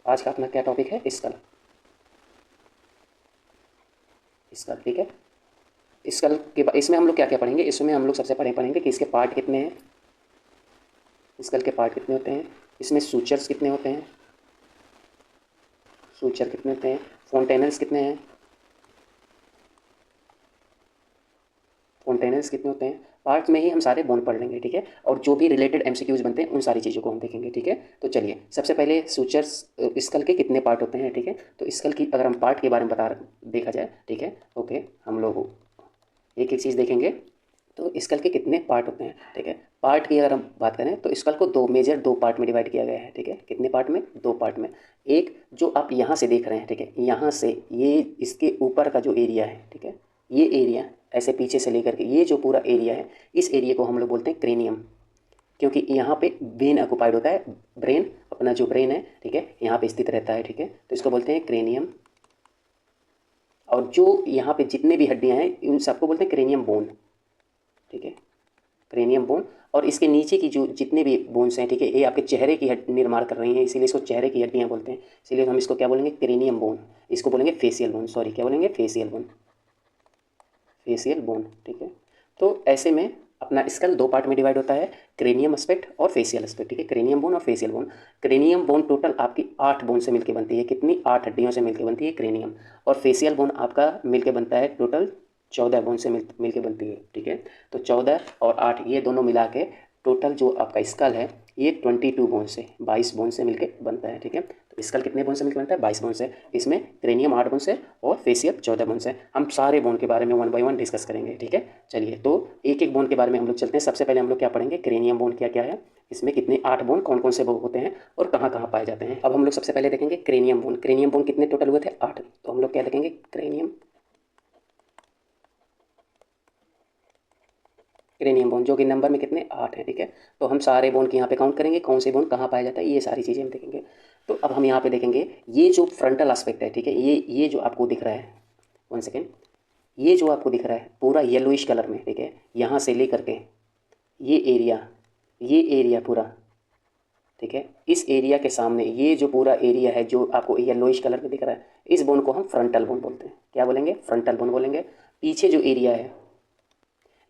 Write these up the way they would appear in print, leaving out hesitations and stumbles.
आज का अपना क्या टॉपिक है? स्कल। स्कल, ठीक है। स्कल के इसमें हम लोग क्या क्या पढ़ेंगे? इसमें हम लोग सबसे पहले पढ़ेंगे कि इसके पार्ट कितने हैं, स्कल के पार्ट कितने होते हैं, इसमें सूचर्स कितने होते हैं, सूचर कितने होते हैं, फोंटेनल्स कितने हैं, फोंटेनल्स कितने होते हैं। पार्ट में ही हम सारे बोन पढ़ लेंगे, ठीक है। और जो भी रिलेटेड एमसीक्यूज बनते हैं उन सारी चीज़ों को हम देखेंगे, ठीक है। तो चलिए सबसे पहले सूचर्स, स्कल के कितने पार्ट होते हैं, ठीक है। तो स्कल की अगर हम पार्ट के बारे में देखा जाए, ठीक है, ओके, हम लोग एक एक चीज़ देखेंगे। तो स्कल के कितने पार्ट होते हैं, ठीक है। पार्ट की अगर हम बात करें तो स्कल को दो पार्ट में डिवाइड किया गया है, ठीक है। कितने पार्ट में? दो पार्ट में। एक जो आप यहाँ से देख रहे हैं, ठीक है, यहाँ से ये इसके ऊपर का जो एरिया है, ठीक है, ये एरिया ऐसे पीछे से लेकर के ये जो पूरा एरिया है, इस एरिया को हम लोग बोलते हैं क्रेनियम, क्योंकि यहाँ पे ब्रेन ऑक्युपाइड होता है। ब्रेन, अपना जो ब्रेन है, ठीक है, यहाँ पे स्थित रहता है, ठीक है। तो इसको बोलते हैं क्रेनियम। और जो यहाँ पे जितने भी हड्डियाँ हैं उन सबको बोलते हैं क्रेनियम बोन, ठीक है, क्रेनियम बोन। और इसके नीचे की जो जितने भी बोन्स हैं, ठीक है, ये आपके चेहरे की निर्माण कर रही हैं, इसीलिए इसको चेहरे की हड्डियाँ बोलते हैं। इसीलिए हम इसको क्या बोलेंगे? Cranium bone. इसको बोलेंगे फेसियल बोन, सॉरी, क्या बोलेंगे? फेसियल बोन, फेसियल बोन, ठीक है। तो ऐसे में अपना स्कल दो पार्ट में डिवाइड होता है, क्रेनियम एस्पेक्ट और फेसियल एस्पेक्ट, ठीक है। क्रेनियम बोन और facial bone. Cranium bone total आपकी 8 बोन से मिलकर बनती है। कितनी? 8 हड्डियों से मिलकर बनती है क्रेनियम। और फेसियल बोन आपका मिलकर बनता है टोटल 14 बोन से मिलकर बनती है, ठीक है। तो 14 और 8 ये दोनों मिला के टोटल जो आपका स्कल है ये 22 बोन से, 22 बोन से मिलकर बनता है, ठीक है। तो स्कल कितने बोन से मिलकर बनता है? 22 बोन से। इसमें क्रेनियम 8 बोन से और फेसियल 14 बोन से। हम सारे बोन के बारे में वन बाय वन डिस्कस करेंगे, ठीक है। चलिए तो एक एक बोन के बारे में हम लोग चलते हैं। सबसे पहले हम लोग क्या पढ़ेंगे? क्रेनियम बोन क्या क्या है, इसमें कितने 8 बोन कौन कौन से बोन होते हैं और कहाँ कहाँ पाए जाते हैं। अब हम लोग सबसे पहले देखेंगे क्रेनियम बोन। क्रेनियम बोन कितने टोटल हुए थे? 8। तो हम लोग क्या देखेंगे? क्रेनियम बोन जो कि नंबर में कितने? 8 हैं, ठीक है। तो हम सारे बोन की यहाँ पे काउंट करेंगे, कौन से बोन कहाँ पाया जाता है, ये सारी चीज़ें हम देखेंगे। तो अब हम यहाँ पे देखेंगे ये जो फ्रंटल एस्पेक्ट है, ठीक है, ये जो आपको दिख रहा है, वन सेकेंड, ये जो आपको दिख रहा है पूरा येलोइश कलर में, ठीक है, यहाँ से लेकर के ये एरिया पूरा, ठीक है, इस एरिया के सामने ये जो पूरा एरिया है जो आपको येलोइश कलर में दिख रहा है, इस बोन को हम फ्रंटल बोन बोलते हैं। क्या बोलेंगे? फ्रंटल बोन बोलेंगे। पीछे जो एरिया है,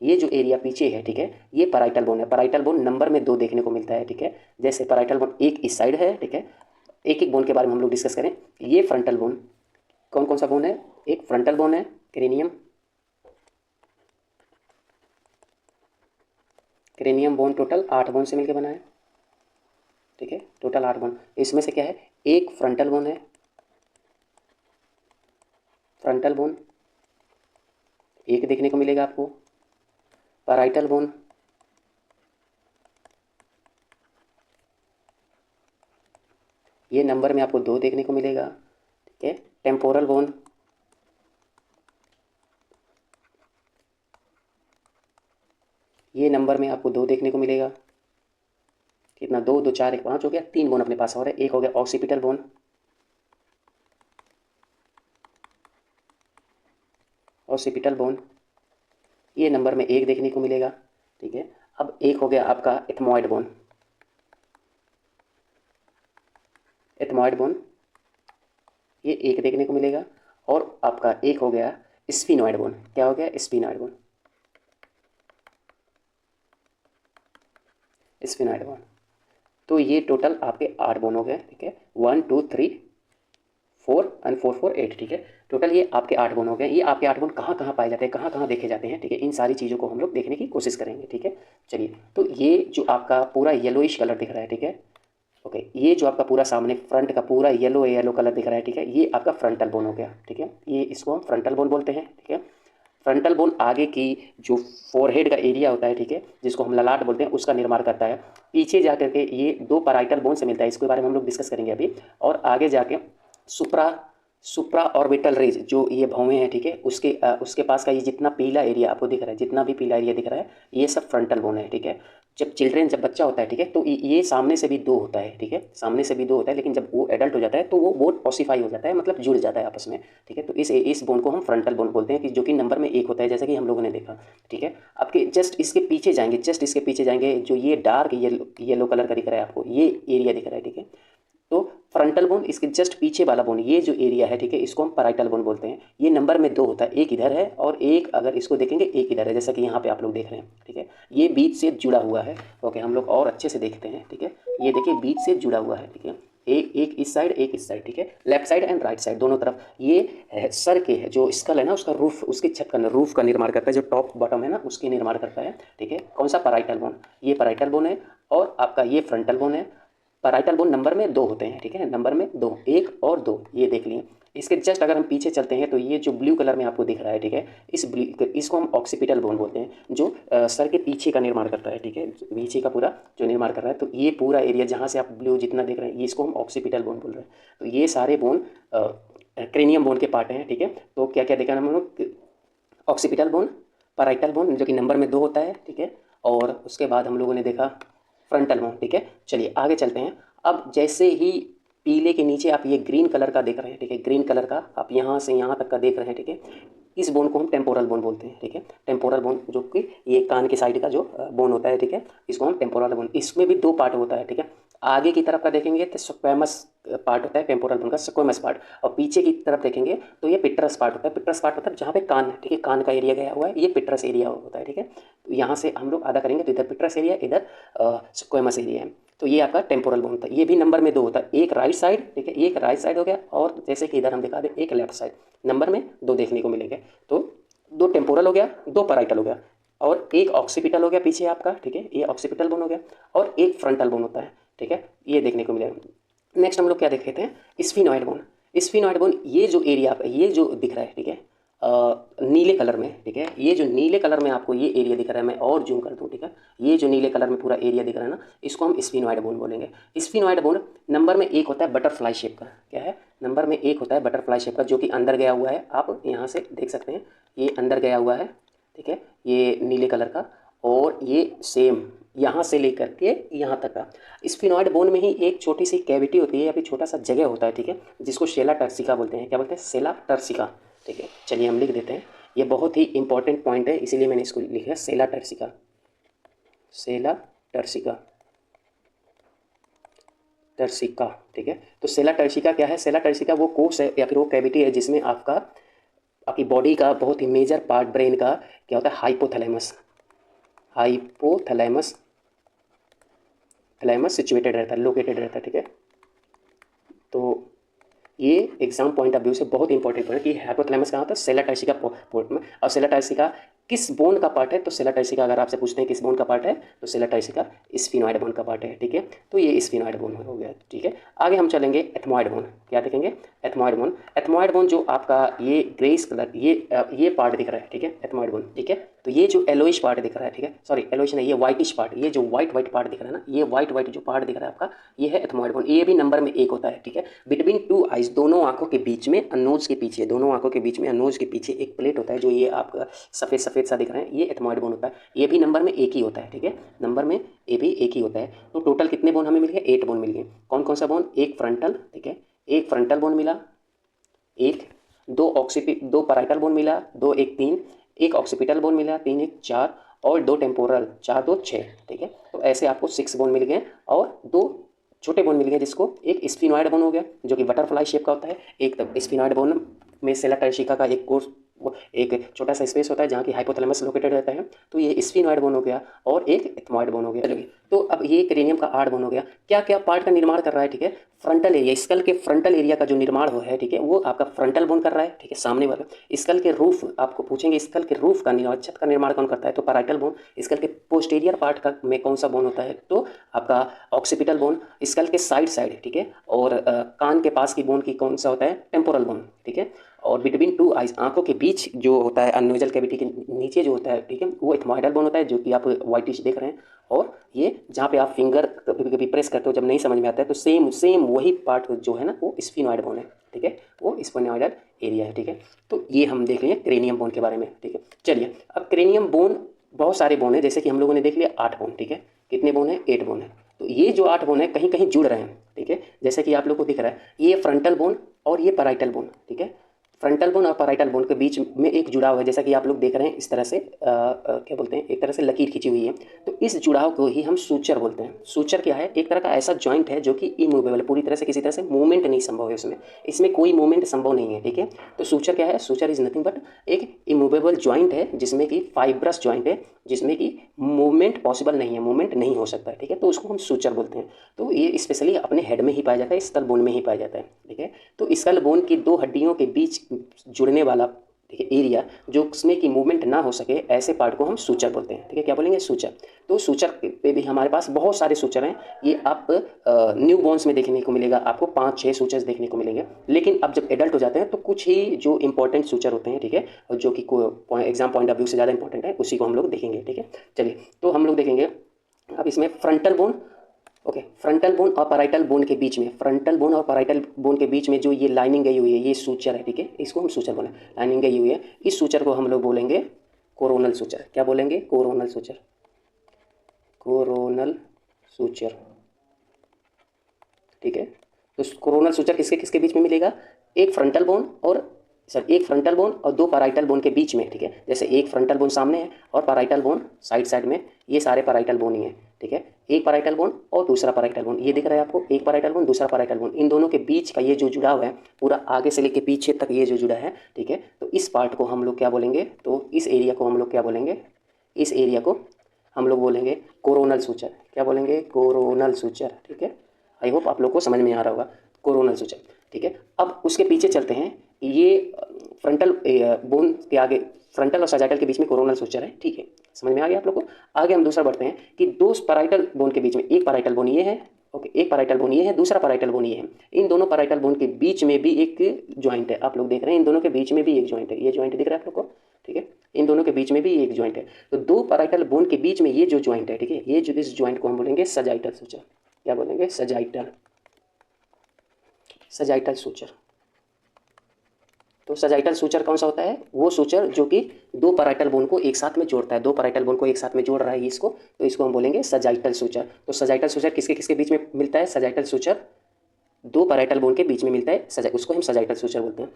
ये जो एरिया पीछे है, ठीक है, ये पराइटल बोन है। पराइटल बोन नंबर में 2 देखने को मिलता है, ठीक है। जैसे पराइटल बोन एक इस साइड है, ठीक है। एक एक बोन के बारे में हम लोग डिस्कस करें। ये फ्रंटल बोन, कौन कौन सा बोन है? एक फ्रंटल बोन है, cranium, cranium bone total 8 bone से मिलकर बना है, ठीक है, टोटल 8 बोन। इसमें से क्या है? एक फ्रंटल बोन है, फ्रंटल बोन एक देखने को मिलेगा आपको। पराइटल बोन, ये नंबर में आपको 2 देखने को मिलेगा, ठीक है। टेम्पोरल बोन, ये नंबर में आपको 2 देखने को मिलेगा। कितना? 2 2 4 1 5 हो गया। 3 बोन अपने पास और है। एक हो गया ऑक्सीपिटल बोन, ऑक्सीपिटल बोन, ये नंबर में 1 देखने को मिलेगा, ठीक है। अब एक हो गया आपका एथमॉइड बोन, एथमॉइड बोन, ये 1 देखने को मिलेगा। और आपका एक हो गया स्फिनॉइड बोन। क्या हो गया? Sphenoid bone, sphenoid bone. तो ये टोटल आपके 8 बोन हो गए, ठीक है। 1 2 3 4 एंड 4 4 8, ठीक है। टोटल ये आपके 8 बोन हो गए। ये आपके 8 बोन कहाँ कहाँ पाए जाते हैं, कहाँ कहाँ देखे जाते हैं, ठीक है। इन सारी चीज़ों को हम लोग देखने की कोशिश करेंगे, ठीक है। चलिए तो ये जो आपका पूरा येलोइश कलर दिख रहा है, ठीक है, ओके, ये जो आपका पूरा सामने फ्रंट का पूरा येलो येलो कलर दिख रहा है, ठीक है, ये आपका फ्रंटल बोन हो गया, ठीक है। ये इसको हम फ्रंटल बोन बोलते हैं, ठीक है। फ्रंटल बोन आगे की जो फोरहेड का एरिया होता है, ठीक है, जिसको हम ललाट बोलते हैं, उसका निर्माण करता है। पीछे जा करके ये 2 पैराइटल बोन से मिलता है, इसके बारे में हम लोग डिस्कस करेंगे अभी। और आगे जाके सुप्रा सुप्रा ऑर्बिटल रेज जो ये भौवें हैं, ठीक है, उसके पास का ये जितना पीला एरिया आपको दिख रहा है, जितना भी पीला एरिया दिख रहा है, ये सब फ्रंटल बोन है, ठीक है। जब बच्चा होता है, ठीक है, तो ये सामने से भी 2 होता है, ठीक है, सामने से भी 2 होता है, लेकिन जब वो एडल्ट हो जाता है तो वो बोन ऑसिफाई हो जाता है, मतलब जुड़ जाता है आपस में, ठीक है। तो इस बोन को हम फ्रंटल बोन बोलते हैं, कि जो कि नंबर में 1 होता है, जैसा कि हम लोगों ने देखा, ठीक है। आपके जस्ट इसके पीछे जाएंगे, जस्ट इसके पीछे जाएंगे, जो ये डार्क येलो कलर का दिख रहा है आपको, ये एरिया दिख रहा है, ठीक है। तो फ्रंटल बोन, इसके जस्ट पीछे वाला बोन, ये जो एरिया है ठीक है, इसको हम पैराइटल बोन बोलते हैं। ये नंबर में 2 होता है, एक इधर है और एक अगर इसको देखेंगे एक इधर है, जैसा कि यहाँ पे आप लोग देख रहे हैं ठीक है। ये बीच से जुड़ा हुआ है। ओके, हम लोग और अच्छे से देखते हैं ठीक है। ये देखिए बीच से जुड़ा हुआ है ठीक है, एक इस साइड एक इस साइड ठीक है, left side and right side दोनों तरफ। ये सर के जो स्कल है ना, उसका रूफ, उसकी छत का रूफ का निर्माण करता है, जो टॉप बॉटम है ना उसकी निर्माण करता है ठीक है। कौन सा? Parietal bone. ये पैराइटल बोन है और आपका ये फ्रंटल बोन है। पैराइटल बोन नंबर में 2 होते हैं ठीक है, नंबर में 2, 1 और 2, ये देख लिए। इसके जस्ट अगर हम पीछे चलते हैं तो ये जो ब्लू कलर में आपको दिख रहा है ठीक है, इसको हम ऑक्सीपिटल बोन बोलते हैं, जो सर के पीछे का निर्माण करता है ठीक है, पीछे का पूरा जो निर्माण कर रहा है। तो ये पूरा एरिया जहाँ से आप ब्लू जितना देख रहे हैं, ये इसको हम ऑक्सीपिटल बोन बोल रहे हैं। तो ये सारे बोन क्रेनियम बोन के पार्ट हैं ठीक है। तो क्या क्या देखा हम लोग? ऑक्सीपिटल बोन, पैराइटल बोन जो कि नंबर में 2 होता है ठीक है, और उसके बाद हम लोगों ने देखा फ्रंटल बोन ठीक है। चलिए आगे चलते हैं। अब जैसे ही पीले के नीचे आप ये ग्रीन कलर का देख रहे हैं ठीक है, ग्रीन कलर का आप यहाँ से यहाँ तक का देख रहे हैं ठीक है, इस बोन को हम टेम्पोरल बोन बोलते हैं ठीक है। टेम्पोरल बोन जो कि ये कान के साइड का जो बोन होता है ठीक है, इसको हम टेम्पोरल बोन। इसमें भी 2 पार्ट होता है ठीक है। आगे की तरफ का देखेंगे तो स्क्वैमस पार्ट होता है टेम्पोरल बोन का, स्क्वैमस पार्ट, और पीछे की तरफ देखेंगे तो ये पिट्रस पार्ट होता है। पिट्रस पार्ट मतलब जहाँ पे कान है ठीक है, कान का एरिया गया हुआ है, ये पिट्रस एरिया होता है ठीक है। तो यहाँ से हम लोग आधा करेंगे तो इधर पिट्रस एरिया, इधर स्क्वैमस एरिया है। तो ये आपका टेम्पोरल बोन होता है। ये भी नंबर में 2 होता है, एक राइट साइड ठीक है, एक राइट साइड हो गया, और जैसे कि इधर हम दिखा दें एक लेफ्ट साइड, नंबर में 2 देखने को मिलेंगे। तो 2 टेम्पोरल हो गया, 2 पैराइटल हो गया, और एक ऑक्सीपिटल हो गया पीछे आपका ठीक है, ये ऑक्सीपिटल बोन हो गया, और एक फ्रंटल बोन होता है ठीक है, ये देखने को मिलेगा। नेक्स्ट हम लोग क्या देख लेते हैं? Sphenoid bone. स्फिनॉइड बोन, ये जो एरिया ये जो दिख रहा है ठीक है, नीले कलर में ठीक है, ये जो नीले कलर में आपको ये एरिया दिख रहा है, मैं और जूम कर दूँ ठीक है, ये जो नीले कलर में पूरा एरिया दिख रहा है ना, इसको हम स्फिनॉइड बोन बोलेंगे। स्फिनॉइड बोन नंबर में 1 होता है, बटरफ्लाई शेप का। क्या है? नंबर में 1 होता है, बटरफ्लाई शेप का, जो कि अंदर गया हुआ है। आप यहाँ से देख सकते हैं ये अंदर गया हुआ है ठीक है, ये नीले कलर का, और ये सेम यहाँ से लेकर के यहाँ तक का। स्फिनॉइड बोन में ही एक छोटी सी कैविटी होती है, या फिर छोटा सा जगह होता है ठीक है, जिसको सेला टर्सिका बोलते हैं। क्या बोलते हैं? सेला टर्सिका ठीक है। चलिए हम लिख देते हैं, ये बहुत ही इंपॉर्टेंट पॉइंट है, इसीलिए मैंने इसको लिखा है सेला टर्सिका। सेला टर्सिका, टर्सिका ठीक है। तो सेला टर्सिका क्या है? सेला टर्सिका वो कोष है या फिर वो कैविटी है जिसमें आपकी बॉडी का बहुत ही मेजर पार्ट, ब्रेन का क्या होता है? हाइपोथैलेमस, हाइपोथैलेमस, थैलेमस सिचुएटेड रहता है, लोकेटेड रहता है ठीक है। तो ये एग्जाम पॉइंट ऑफ व्यू से बहुत इंपॉर्टेंट पॉइंट है कि हाइपोथैलेमस कहाँ होता है? सेला टर्सिका पोर्ट में। और सेला टर्सिका किस बोन का पार्ट है? तो सेला टर्सिका अगर आपसे पूछते हैं किस बोन का पार्ट है, तो सेला टर्सिका स्फिनॉइड बोन का पार्ट है ठीक है। तो ये स्फिनॉइड बोन हो गया ठीक है। आगे हम चलेंगे एथमॉइड बोन। क्या देखेंगे? Ethmoid bone. एथमॉइड बोन जो आपका ये ग्रेस कलर ये पार्ट दिख रहा है ठीक है, एथमॉइड बोन ठीक है। तो ये जो येलोइश पार्ट दिख रहा है ठीक है, सॉरी येलोइश नहीं, ये व्हाइटिश पार्ट, ये जो व्हाइट पार्ट दिख रहा है ना, ये व्हाइट जो पार्ट दिख रहा है आपका, ये है एथमॉइड बोन। ये भी नंबर में 1 होता है ठीक है। बिटवीन 2 आइज, दोनों आंखों के बीच में, अनोज के पीछे, दोनों आंखों के बीच में अनोज के पीछे एक प्लेट होता है, जो ये आपका सफ़ेद सफ़ेद सा दिख रहा है, ये एथमॉइड बोन होता है। ये भी नंबर में 1 ही होता है ठीक है, नंबर में ये भी 1 ही होता है। तो टोटल कितने बोन हमें मिल गए? 8 बोन मिल गए। कौन कौन सा बोन? एक फ्रंटल ठीक है, एक फ्रंटल बोन मिला, एक, 2 पैराइटल बोन मिला, 2 1 3, एक ऑक्सीपिटल बोन मिला, 3 1 4, और 2 टेम्पोरल, 4 2 6 ठीक है। तो ऐसे आपको 6 बोन मिल गए, और 2 छोटे बोन मिल गए, जिसको एक स्फिनॉइड बोन हो गया जो कि बटरफ्लाई शेप का होता है, एक स्फिनॉइड बोन में सेला टर्सिका का एक कोर्स, वो एक छोटा सा स्पेस होता है जहाँ की हाइपोथैलेमस लोकेटेड रहता है। तो ये स्फिनॉइड बोन हो गया, और एक एथमॉइड बोन हो गया। चलिए, तो अब ये क्रेनियम का 8 बोन हो गया। क्या क्या पार्ट का निर्माण कर रहा है ठीक है? फ्रंटल एरिया, स्कल के फ्रंटल एरिया का जो निर्माण हो है ठीक है, वो आपका फ्रंटल बोन कर रहा है ठीक है, सामने वाला। स्कल के रूफ, आपको पूछेंगे स्कल के रूफ का निर्माण, छत का निर्माण कौन करता है? तो पैराइटल बोन। स्कल के पोस्टीरियर पार्ट का में कौन सा बोन होता है? तो आपका ऑक्सीपिटल बोन। स्कल के साइड ठीक है, और कान के पास की बोन की कौन सा होता है? टेम्पोरल बोन ठीक है। और बिटवीन 2 आइज, आंखों के बीच जो होता है, अनोजल कैविटी के नीचे जो होता है ठीक है, वो एथमॉइडल बोन होता है, जो कि आप व्हाइटिश देख रहे हैं। और ये जहाँ पे आप फिंगर कभी कभी प्रेस करते हो जब नहीं समझ में आता है, तो सेम वही पार्ट जो है ना, वो स्फिनॉइड बोन है ठीक है, वो स्फिनॉइडल एरिया है ठीक है। तो ये हम देख लेंगे क्रेनियम बोन के बारे में ठीक है। चलिए, अब क्रेनियम बोन बहुत सारे बोन है, जैसे कि हम लोगों ने देख लिया 8 बोन ठीक है। कितने बोन है? 8 बोन है। तो ये जो 8 बोन है कहीं कहीं जुड़ रहे हैं ठीक है, जैसे कि आप लोग को दिख रहा है, ये फ्रंटल बोन और ये पैराइटल बोन ठीक है। फ्रंटल बोन और पैराइटल बोन के बीच में एक जुड़ाव है, जैसा कि आप लोग देख रहे हैं इस तरह से क्या बोलते हैं, एक तरह से लकीर खींची हुई है। तो इस जुड़ाव को ही हम सूचर बोलते हैं। सूचर क्या है, एक तरह का ऐसा जॉइंट है जो कि इमूवेबल, पूरी तरह से किसी तरह से मूवमेंट नहीं संभव है उसमें, इसमें कोई मूवमेंट संभव नहीं है, ठीक है। तो सूचर क्या है, सूचर इज नथिंग बट एक इमूवेबल जॉइंट है जिसमें कि फाइब्रस जॉइंट है, जिसमें कि मूवमेंट पॉसिबल नहीं है, मूवमेंट नहीं हो सकता है, ठीक है। तो उसको हम सूचर बोलते हैं। तो ये स्पेशली अपने हेड में ही पाया जाता है, स्कल बोन में ही पाया जाता है, ठीक है। तो स्कल बोन की दो हड्डियों के बीच जुड़ने वाला, ठीक है, एरिया जो उसमें कि मूवमेंट ना हो सके, ऐसे पार्ट को हम सूचर बोलते हैं, ठीक है। क्या बोलेंगे, सूचर। तो सूचर पे भी हमारे पास बहुत सारे सूचर हैं। ये आप न्यू बोन्स में देखने को मिलेगा, आपको 5-6 सूचर्स देखने को मिलेंगे। लेकिन अब जब एडल्ट हो जाते हैं तो कुछ ही जो इंपॉर्टेंट सूचर होते हैं, ठीक है, और जो कि एग्जाम पॉइंट ऑफ व्यू से ज़्यादा इंपॉर्टेंट है, उसी को हम लोग देखेंगे, ठीक है। चलिए, तो हम लोग देखेंगे अब इसमें frontal bone, okay, frontal bone और पैराइटल बोन के बीच में, फ्रंटल बोन और पैराइटल बोन के बीच में जो ये लाइनिंग गई हुई है, ये सूचर है, ठीक है, इसको हम सूचर बोलें, लाइनिंग गई हुई है, इस सूचर को हम लोग बोलेंगे कोरोनल सूचर। क्या बोलेंगे, कोरोनल सूचर, कोरोनल सूचर, ठीक है। तो कोरोनल सूचर किसके किसके बीच में मिलेगा, एक फ्रंटल बोन और एक फ्रंटल बोन और दो पैराइटल बोन के बीच में, ठीक है। जैसे एक फ्रंटल बोन सामने है और पैराइटल बोन साइड साइड में, ये सारे पैराइटल बोन ही है, ठीक है। एक पैराइटल बोन और दूसरा पैराइटल बोन, ये दिख रहा है आपको, एक पैराइटल बोन दूसरा पैराइटल बोन, इन दोनों के बीच का ये जो जुड़ाव है, पूरा आगे से लेके पीछे तक ये जो जुड़ा है, ठीक है। तो इस पार्ट को हम लोग क्या बोलेंगे, तो इस एरिया को हम लोग क्या बोलेंगे, इस एरिया को हम लोग बोलेंगे कोरोनल सूचर। क्या बोलेंगे, कोरोनल सूचर, ठीक है। आई होप आप लोग को समझ में आ रहा होगा, कोरोनल सूचर, ठीक है। अब उसके पीछे चलते हैं, ये फ्रंटल बोन के आगे, फ्रंटल और सजाइटल के बीच में कोरोनल सूचर है, ठीक है, समझ में आ गया आप लोग को। आगे हम दूसरा बढ़ते हैं कि दो पैराइटल बोन के बीच में, एक पैराइटल बोन ये है, ओके, एक पैराइटल बोन ये है, दूसरा पैराइटल बोन ये है, इन दोनों पैराइटल बोन के बीच में भी एक जॉइंट है, आप लोग देख रहे हैं, इन दोनों के बीच में भी एक जॉइंट है, ये जॉइंट दिख रहा है आप लोग को, ठीक है, इन दोनों के बीच में भी एक जॉइंट है। तो दो पैराइटल बोन के बीच में ये जो जॉइंट है, ठीक है, ये जो इस जॉइंट को हम बोलेंगे सजाइटल सूचर। क्या बोलेंगे, सजाइटल, सजाइटल सूचर। तो सजाइटल सूचर कौन सा होता है, वो सूचर जो कि दो पैराइटल बोन को एक साथ में जोड़ता है, दो पैराइटल बोन को एक साथ में जोड़ रहा है इसको, तो इसको हम बोलेंगे सजाइटल सूचर। तो सजाइटल सूचर किसके किसके बीच में मिलता है, सजाइटल सूचर दो पैराइटल बोन के बीच में मिलता है, उसको हम सजाइटल सूचर बोलते हैं।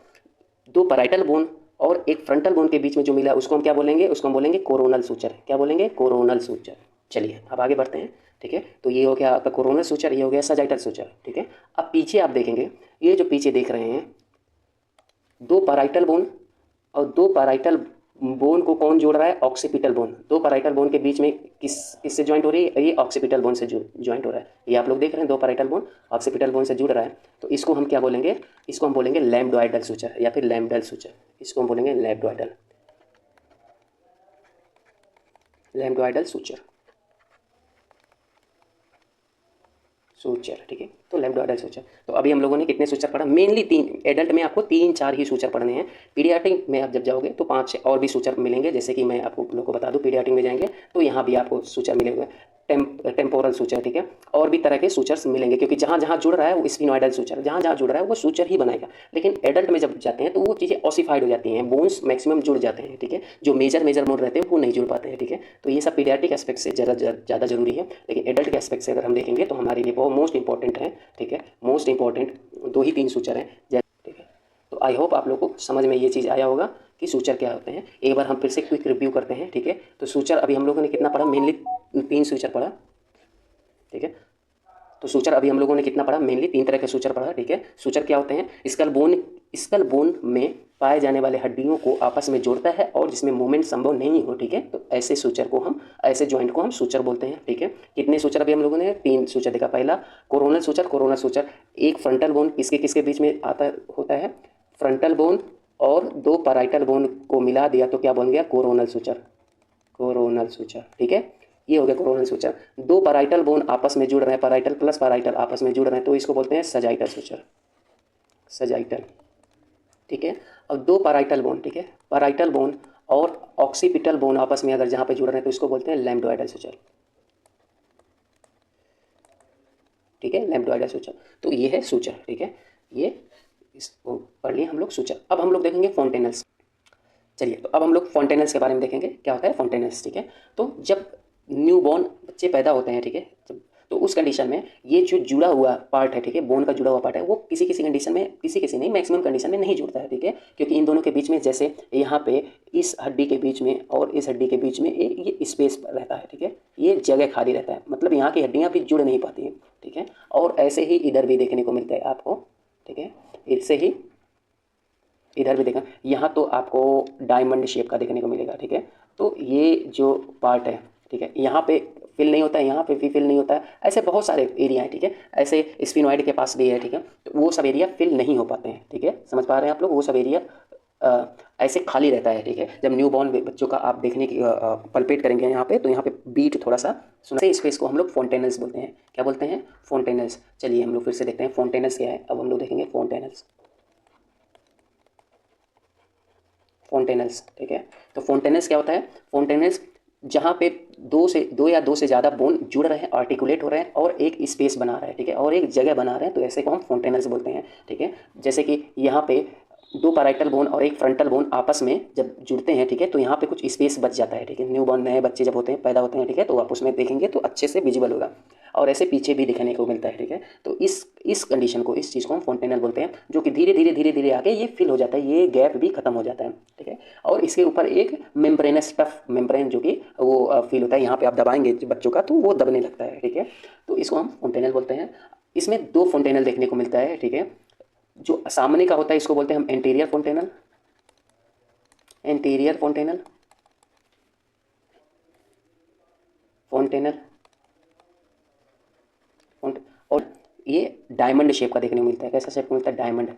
दो पैराइटल बोन और एक फ्रंटल बोन के बीच में जो मिला उसको हम क्या बोलेंगे, उसको हम बोलेंगे कोरोनल सूचर। क्या बोलेंगे, कोरोनल सूचर। चलिए अब आगे बढ़ते हैं, ठीक है। तो ये हो गया आपका कोरोनल सूचर, ये हो गया सजाइटल सूचर, ठीक है। अब पीछे आप देखेंगे, ये जो पीछे देख रहे हैं, दो पैराइटल बोन और दो पैराइटल बोन को कौन जोड़ रहा है, ऑक्सीपिटल बोन। दो पैराइटल बोन के बीच में किससे ज्वाइंट हो रही है, ये ऑक्सीपिटल बोन से ज्वाइंट हो रहा है, ये आप लोग देख रहे हैं, दो पैराइटल बोन ऑक्सीपिटल बोन से जुड़ रहा है। तो इसको हम क्या बोलेंगे, इसको हम बोलेंगे लैम्बडॉयडल सूचर या फिर लैम्बडल सूचर, इसको हम बोलेंगे लैम्बडॉयडल, लैम्बडॉयडल सूचर, सूचर, ठीक है। तो लैम्बडॉयडल सूचर। तो अभी हम लोगों ने कितने सूचर पढ़ा, मेनली 3, एडल्ट में आपको 3-4 ही सूचर पढ़ने हैं, पीडियाट्रिक में आप जब जाओगे तो 5 और भी सूचर मिलेंगे, जैसे कि मैं आपको लोगों को बता दूं, पीडियाट्रिक में जाएंगे तो यहाँ भी आपको सूचर मिलेंगे, टेम्पोरल सूचर, ठीक है, और भी तरह के सूचर्स मिलेंगे, क्योंकि जहाँ जहाँ जुड़ रहा है वो स्फिनॉइडल सूचर, जहाँ जहाँ जुड़ रहा है वो सूचर ही बनाएगा। लेकिन एडल्ट में जब जाते हैं तो वो चीज़ें ऑसिफाइड हो जाती हैं, बोन्स मैक्सिमम जुड़ जाते हैं, ठीक है, जो मेजर बोन रहते हैं वो नहीं जुड़ पाते हैं, ठीक है। तो ये सब पीडियाट्रिक एस्पेक्ट से ज़्यादा जरूरी है, लेकिन एडल्ट के एस्पेक्ट से अगर हम देखेंगे तो हमारे लिए बहुत मोस्ट इंपॉर्टेंट है, ठीक है, मोस्ट इंपॉर्टेंट 2 ही 3 सूचर हैं, ठीक है। तो आई होप आप लोग को समझ में ये चीज़ आया होगा कि सूचर क्या होते हैं। एक बार हम फिर से क्विक रिव्यू करते हैं, ठीक है। तो सूचर अभी हम लोगों ने कितना पढ़ा, मेनली 3 सूचर पढ़ा, ठीक है। तो सूचर अभी हम लोगों ने कितना पढ़ा, मेनली 3 तरह के सूचर पढ़ा, ठीक है। सूचर क्या होते हैं, स्कल बोन में पाए जाने वाले हड्डियों को आपस में जोड़ता है और जिसमें मूवमेंट संभव नहीं हो, ठीक है। तो ऐसे सूचर को हम, ऐसे जॉइंट को हम सूचर बोलते हैं, ठीक है। कितने सूचर अभी हम लोगों ने 3 सूचर देखा। पहला कोरोनल सूचर, कोरोनल सूचर एक फ्रंटल बोन किसके किसके बीच में आता होता है, फ्रंटल बोन और दो पैराइटल बोन को मिला दिया तो क्या बन गया, कोरोनल सूचर, कोरोनल सूचर, ठीक है। ये हो गया कोरोनल सूचर। दो पैराइटल बोन आपस में जुड़ रहे हैं, पैराइटल प्लस पैराइटल आपस में जुड़ रहे हैं तो इसको बोलते हैं सजाइटल सूचर, सजाइटल, ठीक है। और दो पैराइटल बोन, ठीक है, पैराइटल बोन और ऑक्सीपिटल बोन आपस में अगर जहाँ पे जुड़ रहे हैं तो इसको बोलते हैं लैम्बडॉयडल सूचर, ठीक है, लैम्बडॉयडल सूचर। तो ये है सूचर, ठीक है, ये इसको पढ़ लिए हम लोग सूचर। अब हम लोग देखेंगे फॉन्टेनल्स। चलिए, तो अब हम लोग फॉन्टेनल्स के बारे में देखेंगे, क्या होता है फॉन्टेनल्स, ठीक है। तो जब न्यू बॉर्न बच्चे पैदा होते हैं, ठीक है, जब तो उस कंडीशन में ये जो जुड़ा हुआ पार्ट है, ठीक है, बोन का जुड़ा हुआ पार्ट है, वो किसी किसी कंडीशन में, किसी किसी नहीं, मैक्सिमम कंडीशन में नहीं जुड़ता है, ठीक है, क्योंकि इन दोनों के बीच में, जैसे यहाँ पे इस हड्डी के बीच में और इस हड्डी के बीच में ये स्पेस रहता है, ठीक है, ये जगह खाली रहता है, मतलब यहाँ की हड्डियाँ भी जुड़ नहीं पाती हैं, ठीक है। और ऐसे ही इधर भी देखने को मिलता है आपको, ठीक है, इससे ही इधर भी देखा, यहाँ तो आपको डायमंड शेप का देखने को मिलेगा, ठीक है। तो ये जो पार्ट है, ठीक है, यहाँ पे फिल नहीं होता है, यहाँ पे भी फिल नहीं होता है, ऐसे बहुत सारे एरिया हैं, ठीक है, ऐसे स्फिनॉइड के पास भी है, ठीक है, तो वो सब एरिया फिल नहीं हो पाते हैं, ठीक है, समझ पा रहे हैं आप लोग, वो सब एरिया ऐसे खाली रहता है, ठीक है। जब न्यू बॉर्न बच्चों का आप देखने की पल्पेट करेंगे यहाँ पे, तो यहाँ पे बीट थोड़ा सा सुना, स्पेस को हम लोग फोंटेनल्स बोलते हैं। क्या बोलते हैं? फोंटेनल्स। चलिए हम लोग फिर से देखते हैं फोंटेनल्स क्या है। अब हम लोग देखेंगे फोंटेनल्स, फोंटेनल्स, ठीक है। तो फोंटेनल्स क्या होता है? फोंटेनल्स जहाँ पे दो या दो से ज़्यादा बोन जुड़ रहे हैं, आर्टिकुलेट हो रहे हैं और एक स्पेस बना रहा है, ठीक है, और एक जगह बना रहे हैं, तो ऐसे को हम फोंटेनल्स बोलते हैं, ठीक है। जैसे कि यहाँ पे दो पैराइटल बोन और एक फ्रंटल बोन आपस में जब जुड़ते हैं, ठीक है, तो यहाँ पे कुछ स्पेस बच जाता है, ठीक है। न्यू बॉर्न नए बच्चे जब होते हैं, पैदा होते हैं, ठीक है, तो आप उसमें देखेंगे तो अच्छे से विजिबल होगा, और ऐसे पीछे भी दिखने को मिलता है, ठीक है। तो इस कंडीशन को, इस चीज़ को हम फोंटेनल बोलते हैं, जो कि धीरे धीरे धीरे धीरे आगे ये फिल हो जाता है, ये गैप भी खत्म हो जाता है, ठीक है। और इसके ऊपर एक मेम्ब्रेनस टफ मेम्ब्रेन जो कि वो फील होता है, यहाँ पे आप दबाएंगे बच्चों का तो वो दबने लगता है, ठीक है। तो इसको हम फोंटेनल बोलते हैं। इसमें दो फोंटेनल देखने को मिलता है, ठीक है। जो सामने का होता है इसको बोलते हैं हम एंटीरियर फोंटेनल, एंटीरियर फोंटेनल, फोंटेनल, और ये डायमंड शेप का देखने को मिलता है। कैसा शेप मिलता है? डायमंड,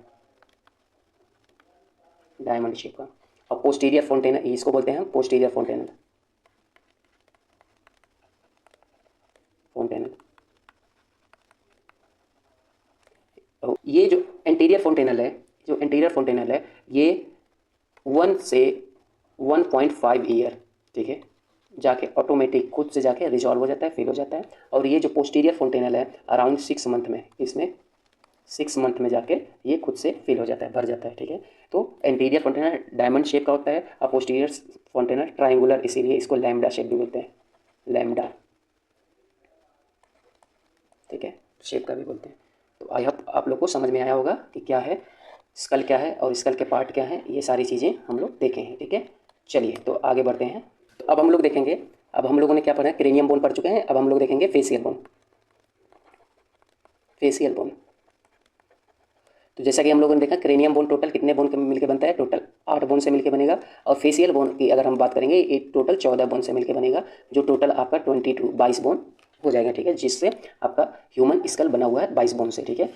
डायमंड शेप का। और पोस्टीरियर फोंटेनल, इसको बोलते हैं हम पोस्टीरियर फोंटेनल, फोंटेनल। ये जो एंटीरियर फोंटेनल है, जो एंटीरियर फोंटेनल है, ये 1 से 1.5 ईयर, ठीक है, जाके ऑटोमेटिक खुद से जाके रिजॉल्व हो जाता है, फिल हो जाता है। और ये जो पोस्टीरियर फोंटेनल है, अराउंड 6 मंथ में, इसमें 6 मंथ में जाके ये खुद से फिल हो जाता है, भर जाता है, ठीक है। तो एंटीरियर फोंटेनल डायमंड शेप का होता है और पोस्टीरियर फोंटेनल ट्राइंगुलर, इसीलिए इसको लैम्डा शेप भी बोलते हैं, लैम्डा, ठीक है, शेप का भी बोलते हैं। तो आई होप आप लोग को समझ में आया होगा कि क्या है स्कल, क्या है और स्कल के पार्ट क्या है, ये सारी चीज़ें हम लोग देखे हैं, ठीक है। चलिए तो आगे बढ़ते हैं। तो अब हम लोग देखेंगे, अब हम लोगों ने क्या पढ़ा है? क्रेनियम बोन पढ़ चुके हैं, अब हम लोग देखेंगे फेसियल बोन, फेसियल बोन। तो जैसा कि हम लोगों ने देखा, क्रेनियम बोन टोटल कितने बोन के मिलकर बनता है? टोटल 8 बोन से मिलकर बनेगा। और फेसियल बोन की अगर हम बात करेंगे, ये टोटल 14 बोन से मिलकर बनेगा, जो टोटल आपका 22 बोन हो जाएगा, ठीक है, जिससे आपका ह्यूमन स्कल बना हुआ है 22 बोन से, ठीक है।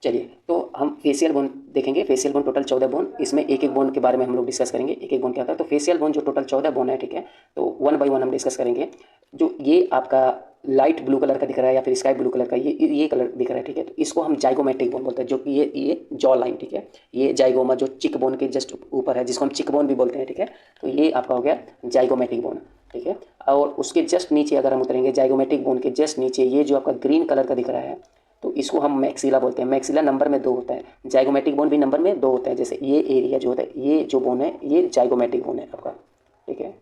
चलिए तो हम फेसियल बोन देखेंगे। फेसियल बोन टोटल 14 बोन, इसमें एक एक बोन के बारे में हम लोग डिस्कस करेंगे, एक एक बोन क्या होता है। तो फेसियल बोन जो टोटल 14 बोन है, ठीक है, तो 1 बाय 1 हम डिस्कस करेंगे। जो ये आपका लाइट ब्लू कलर का दिख रहा है या फिर स्काई ब्लू कलर का ये कलर दिख रहा है, ठीक है, तो इसको हम जाइगोमेट्रिक बोन बोलते हैं, जो कि ये जॉ लाइन, ठीक है, ये जाइगोमा जो चिक बोन के जस्ट ऊपर है, जिसको हम चिक बोन भी बोलते हैं, ठीक है, तो ये आपका हो गया जाइगोमेट्रिक बोन, ठीक है। और उसके जस्ट नीचे अगर हम उतरेंगे, जाइगोमेट्रिक बोन के जस्ट नीचे ये जो आपका ग्रीन कलर का दिख रहा है, तो इसको हम मैक्सिला बोलते हैं। मैक्सिला नंबर में 2 होता है, जाइगोमेट्रिक बोन भी नंबर में 2 होता है। जैसे ये एरिया जो होता है, ये जो बोन है, ये जाइगोमेट्रिक बोन है आपका, ठीक है,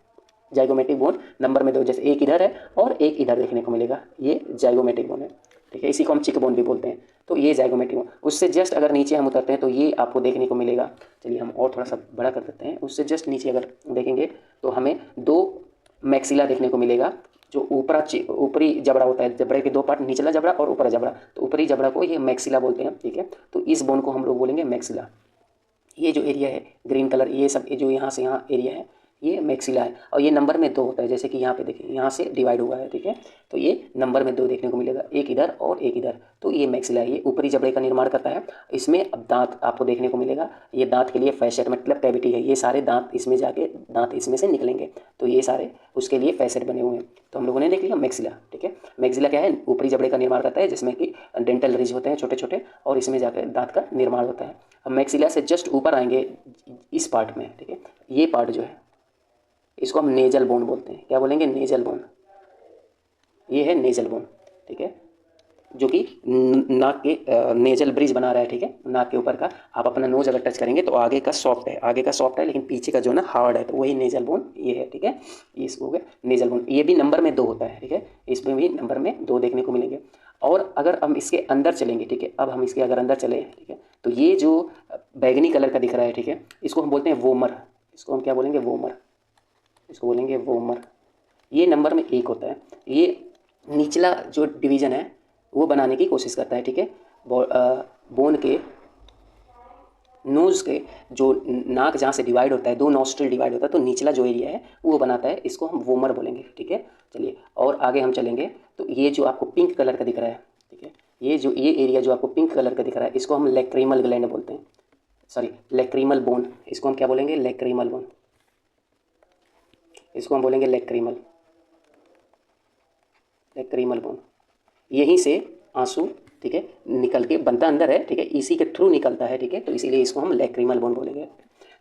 जाइगोमेट्रिक बोन नंबर में 2, जैसे एक इधर है और एक इधर देखने को मिलेगा, ये जाइगोमेट्रिक बोन है, ठीक है, इसी को हम चिक बोन भी बोलते हैं। तो ये जाइगोमेट्रिक बोन, उससे जस्ट अगर नीचे हम उतरते हैं तो ये आपको देखने को मिलेगा। चलिए हम और थोड़ा सा बड़ा कर देते हैं। उससे जस्ट नीचे अगर देखेंगे तो हमें 2 मैक्सिला देखने को मिलेगा, जो ऊपरी जबड़ा होता है, जबड़े के 2 पार्ट, निचला जबड़ा और ऊपरी जबड़ा, तो ऊपरी जबड़ा को ये मैक्सिला बोलते हैं, ठीक है। तो इस बोन को हम लोग बोलेंगे मैक्सिला। ये जो एरिया है ग्रीन कलर, ये सब जो यहाँ से यहाँ एरिया है, ये मैक्सिला है, और ये नंबर में 2 होता है। जैसे कि यहाँ पे देखिए, यहाँ से डिवाइड हुआ है, ठीक है, तो ये नंबर में 2 देखने को मिलेगा, एक इधर और एक इधर। तो ये मैक्सिला है, ये ऊपरी जबड़े का निर्माण करता है। इसमें अब दांत आपको देखने को मिलेगा, ये दांत के लिए फैसेट मतलब कैविटी है, ये सारे दांत इसमें जाके दांत इसमें से निकलेंगे, तो ये सारे उसके लिए फैसेट बने हुए हैं। तो हम लोगों ने देख लिया मैक्सिला, ठीक है। मैक्सिला क्या है? ऊपरी जबड़े का निर्माण करता है, जिसमें कि डेंटल रिज होते हैं छोटे छोटे, और इसमें जाकर दांत का निर्माण होता है। हम मैक्सिला से जस्ट ऊपर आएंगे इस पार्ट में, ठीक है, ये पार्ट जो है इसको हम नेजल बोन बोलते हैं। क्या बोलेंगे? Nasal bone. ये है नेजल बोन, ठीक है, जो कि नाक के नेजल ब्रिज बना रहा है, ठीक है, नाक के ऊपर का। आप अपना नोज अगर टच करेंगे तो आगे का सॉफ्ट है, आगे का सॉफ्ट है, लेकिन पीछे का जो है ना हार्ड है, तो वही नेजल बोन ये है, ठीक है। ये इसको हो गया नेजल बोन। ये भी नंबर में 2 होता है, ठीक है, इसमें भी नंबर में 2 देखने को मिलेंगे। और अगर हम इसके अंदर चलेंगे, ठीक है, अब हम इसके अगर अंदर चले, ठीक है, तो ये जो बैगनी कलर का दिख रहा है, ठीक है, इसको हम बोलते हैं वोमर। इसको हम क्या बोलेंगे? वोमर। इसको बोलेंगे वोमर। ये नंबर में 1 होता है। ये निचला जो डिवीज़न है वो बनाने की कोशिश करता है, ठीक है, बोन के नोज़ के जो नाक जहाँ से डिवाइड होता है, 2 नॉस्ट्रिल डिवाइड होता है, तो निचला जो एरिया है वो बनाता है, इसको हम वोमर बोलेंगे, ठीक है। चलिए और आगे हम चलेंगे, तो ये जो आपको पिंक कलर का दिख रहा है, ठीक है, ये एरिया जो आपको पिंक कलर का दिख रहा है, इसको हम लैक्रिमल ग्लैंड बोलते हैं, सॉरी लैक्रिमल बोन। इसको हम क्या बोलेंगे? Lacrimal bone. इसको हम बोलेंगे लैक्रिमल लैक्रिमल बोन। यहीं से आंसू, ठीक है, निकल के बनता अंदर है, ठीक है, इसी के थ्रू निकलता है, ठीक है, तो इसीलिए इसको हम लैक्रिमल बोन बोलेंगे।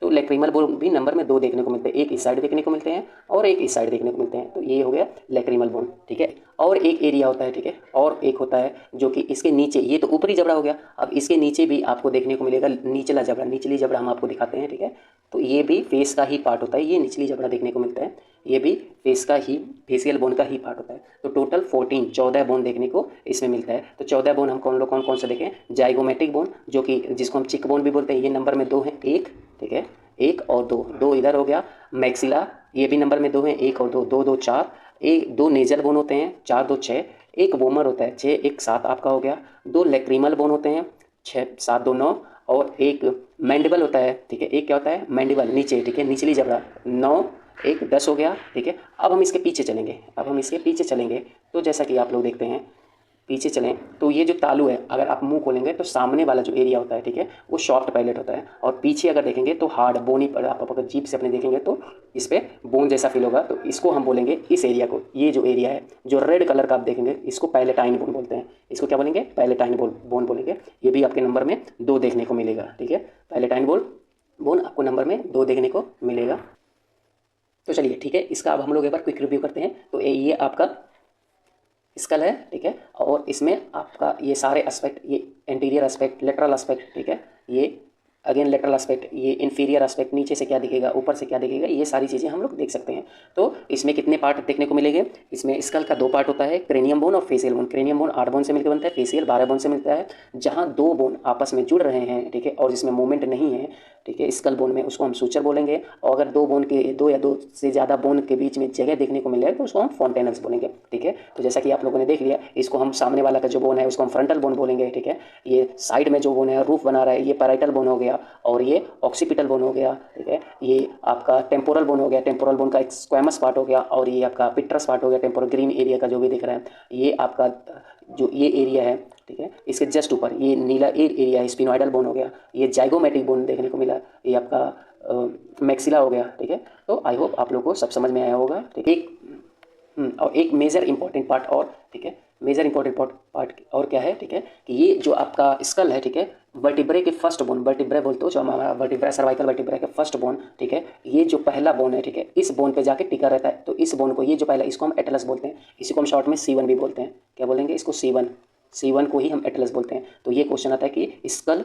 तो लैक्रिमल बोन भी नंबर में 2 देखने को मिलते हैं, एक इस साइड देखने को मिलते हैं और एक इस साइड देखने को मिलते हैं, तो ये हो गया लैक्रिमल बोन, ठीक है। और एक एरिया होता है, ठीक है, और एक होता है जो कि इसके नीचे, ये तो ऊपरी जबड़ा हो गया, अब इसके नीचे भी आपको देखने को मिलेगा निचला जबड़ा, निचली जबड़ा हम आपको दिखाते हैं, ठीक है, तो ये भी फेस का ही पार्ट होता है, ये निचली जबड़ा देखने को मिलता है, ये भी फेस का ही, फेशियल बोन का ही पार्ट होता है। तो टोटल 14 बोन देखने को इसमें मिलता है। तो 14 बोन हम कौन कौन से देखें? जाइगोमेटिक बोन, जो कि जिसको हम चिक बोन भी बोलते हैं, ये नंबर में 2 है, 1, ठीक है, 1 और 2, 2 इधर हो गया। मैक्सिला, ये भी नंबर में 2 है, 1 और 2, 2 2 4, 2 नेजल बोन होते हैं, 4 2 6, एक वोमर होता है 6, 1 7 आपका हो गया, 2 लैक्रिमल बोन होते हैं 6 7 2 9, और एक मैंडिबल होता है, ठीक है, एक क्या होता है? मैंडिबल नीचे, ठीक है, निचली जबड़ा 9, 1 10 हो गया, ठीक है। अब हम इसके पीछे चलेंगे, तो जैसा कि आप लोग देखते हैं, पीछे चलें तो ये जो तालू है, अगर आप मुंह खोलेंगे तो सामने वाला जो एरिया होता है, ठीक है, वो सॉफ्ट पैलेट होता है, और पीछे अगर देखेंगे तो हार्ड बोनी पर, आप अगर जीभ से अपने देखेंगे तो इस पर बोन जैसा फील होगा, तो इसको हम बोलेंगे, इस एरिया को, ये जो एरिया है जो रेड कलर का आप देखेंगे, इसको पैलेटाइन बोन बोलते हैं। इसको क्या बोलेंगे? पैलेटाइन बोन बोलेंगे। ये भी आपके नंबर में 2 देखने को मिलेगा, ठीक है, पैलेटाइन बोन आपको नंबर में 2 देखने को मिलेगा। तो चलिए ठीक है, इसका अब हम लोग एक बार क्विक रिव्यू करते हैं। तो ये आपका स्कल है, ठीक है, और इसमें आपका ये सारे एस्पेक्ट, ये एंटीरियर एस्पेक्ट, लेटरल एस्पेक्ट, ठीक है, ये अगेन लेटरल एस्पेक्ट, ये इन्फीरियर एस्पेक्ट, नीचे से क्या दिखेगा, ऊपर से क्या दिखेगा, ये सारी चीज़ें हम लोग देख सकते हैं। तो इसमें कितने पार्ट देखने को मिलेंगे? इसमें स्कल का 2 पार्ट होता है, क्रेनियम बोन और facial bone. Cranium bone 8 bone से मिलकर बनता है, फेशियल 12 बोन से मिलता है। जहाँ 2 बोन आपस में जुड़ रहे हैं, ठीक है, और जिसमें मूवमेंट नहीं है, ठीक है, स्कल बोन में, उसको हम सूचर बोलेंगे। और अगर 2 बोन के 2 या 2 से ज़्यादा बोन के बीच में जगह देखने को मिले तो उसको हम फॉन्टेनल्स बोलेंगे, ठीक है। तो जैसा कि आप लोगों ने देख लिया, इसको हम सामने वाला का जो बोन है उसको हम फ्रंटल बोन बोलेंगे, ठीक है। ये साइड में जो बोन है, रूफ बना रहा है, ये पैराइटल बोन हो गया, और ये ऑक्सीपिटल बोन हो गया, ठीक है। ये आपका टेम्पोरल बोन हो गया, टेम्पोरल बोन का एक स्क्वैमस पार्ट हो गया, और ये आपका पिट्रस पार्ट हो गया, टेम्पोरल ग्रीन एरिया का जो भी दिख रहा है, ये आपका जो ये एरिया है, ठीक है, इसके जस्ट ऊपर ये नीला एरिया है, स्पिनोइडल बोन हो गया। ये जाइगोमेटिक बोन देखने को मिला, ये आपका मैक्सिला हो गया, ठीक है। तो आई होप आप लोग को सब समझ में आया होगा, ठीक है। और एक मेजर इंपॉर्टेंट पार्ट और, ठीक है, मेजर इंपॉर्टेंट पार्ट और क्या है, ठीक है, कि ये जो आपका स्कल है, ठीक है, वर्टिब्रे के फर्स्ट बोन, वर्टिब्रे बोलते हो जो हमारा वर्टिब्रा, सर्वाइकल वर्टिब्रा के फर्स्ट बोन, ठीक है, ये जो पहला बोन है, ठीक है, इस बोन पे जाके टिका रहता है। तो इस बोन को, ये जो पहला, इसको हम एटलस बोलते हैं, इसी को हम शॉर्ट में C1 भी बोलते हैं। क्या बोलेंगे इसको? C1 को ही हम एटलस बोलते हैं। तो ये क्वेश्चन आता है कि स्कल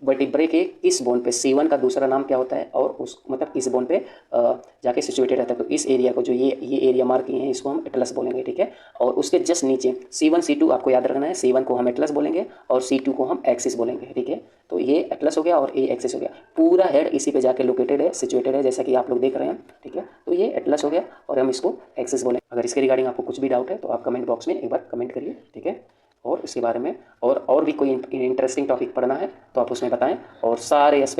वर्टिब्रे के किस बोन पे, C1 का दूसरा नाम क्या होता है, और उस मतलब किस बोन पे जाके सिचुएटेड रहता है। तो इस एरिया को, जो ये एरिया मार्क किए हैं, इसको हम एटलस बोलेंगे, ठीक है। और उसके जस्ट नीचे C1 C2 आपको याद रखना है, C1 को हम एटलस बोलेंगे और C2 को हम एक्सिस बोलेंगे, ठीक है। तो ये एटलस हो गया और ये एक्सिस हो गया, पूरा हेड इसी पे जाके लोकेटेड है, सिचुएटेड है, जैसा कि आप लोग देख रहे हैं, ठीक है। तो ये एटलस हो गया और हम इसको एक्सिस बोलेंगे। अगर इसके रिगार्डिंग आपको कुछ भी डाउट है तो आप कमेंट बॉक्स में एक बार कमेंट करिए, ठीक है। और इसके बारे में और भी कोई इंटरेस्टिंग टॉपिक पढ़ना है तो आप उसमें बताएं, और सारे